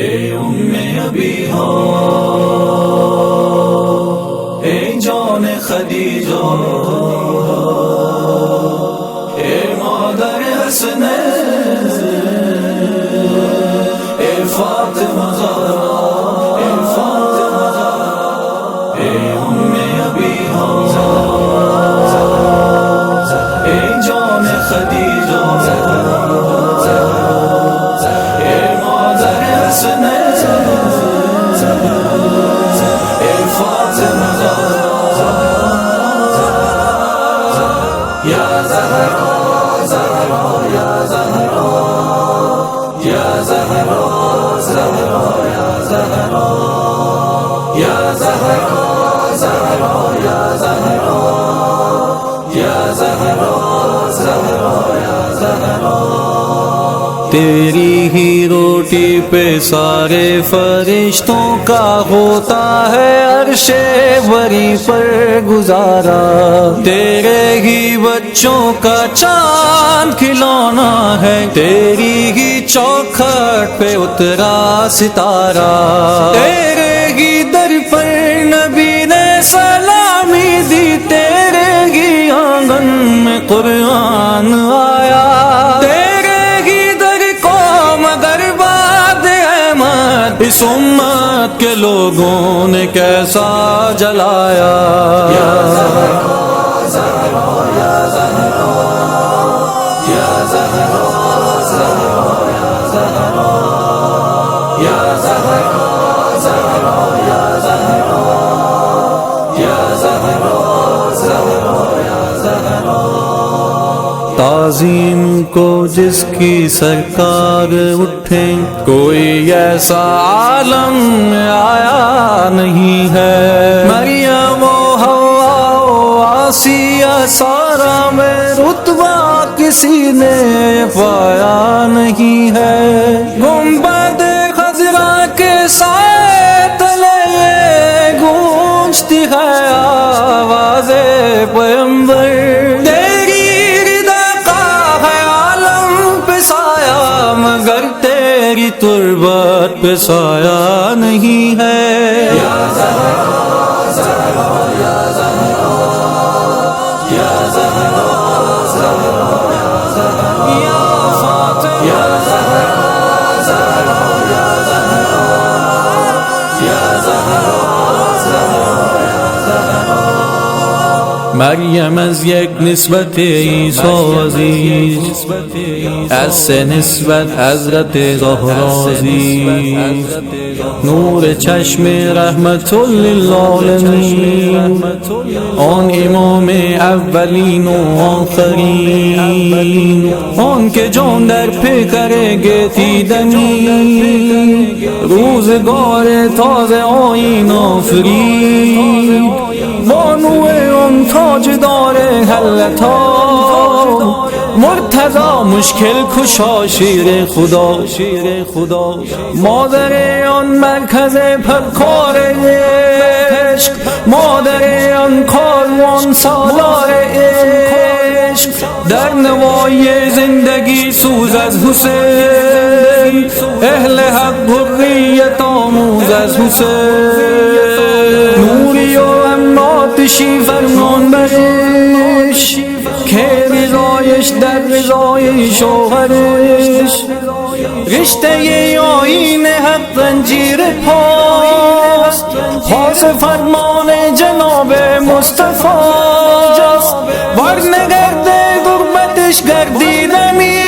اے ام ابی ہو، اے جان خدیجہ، اے مادر حسن، اے فاطمہ زہرا، اے فاطمہ زہرا، اے ام ابی ہو، اے جان خدیجہ، اے مادر حسن، اے فاطمہ زہرا، یا زہرا زہرا یا زہرا، یا زہرا زہرا یا زہرا، یا زہرا زہرا یا زہرا، یا زہرا زہرا یا زہرا۔ تیری ہی روٹی پہ سارے فرشتوں کا ہوتا ہے عرش بری پر گزارا، تیرے ہی بچوں کا چاند کھلونا ہے، تیری ہی چوکھٹ پہ اترا ستارہ، تیرے ہی در پر نبی نے سلامی دی، تیرے ہی آنگن میں قرآن آیا، اس امت کے لوگوں نے کیسا جلایا۔ یا زہرا زہرا یا زہرا، یا زہرا زہرا یا زہرا، یا زہرا زہرا یا زہرا، یا زہرا زہرا یا زہرا۔ تعظیم کو جس کی سرکار اٹھے، کوئی ایسا عالم میں آیا نہیں ہے، مریم و حوا و آسیہ سارا میں رتبہ کسی نے پایا نہیں ہے، گنبد خضرا کے سائے تلے گونجتی ہے آواز پیغمبر، مگر تیری تربت پہ سایہ نہیں ہے۔ یا زہرا زہرا یا زہرا، یا زہرا زہرا یا زہرا، یا فاطمہ، یا زہرا زہرا یا زہرا، یا زہرا زہرا یا زہرا۔ مریم از یک نسبت عیسی عزیز، از سه نسبت حضرت زهرا عزیز، نور چشم رحمت للعالمین، آن امام اولین و آخرین، آن که جان در پیکر دیدنی، روزگار تازه آیین آفرید، بانو آن تاجدار حلتا، مرتضی مشکل کشا شیر خدا، شیر خدا، مادر آن مرکز پرکار عشق، مادر آن کاروان سالار عشق، در نوای زندگی سوز از حسین، اهل حق حریت آموز از حسین، نوری و اماتشی فرمان برش، که رضایش در رضای شوهرش، رشته آیین حق زنجیر پاست، پاس فرمان جناب مصطفیٰ، ورنگرد غربتش گردیدمی،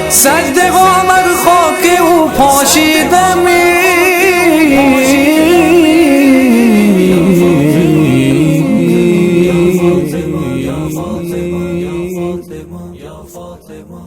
سجدگاه بر خاک او پاشیدمی، یا فاطمہ، یا فاطمہ، یا فاطمہ۔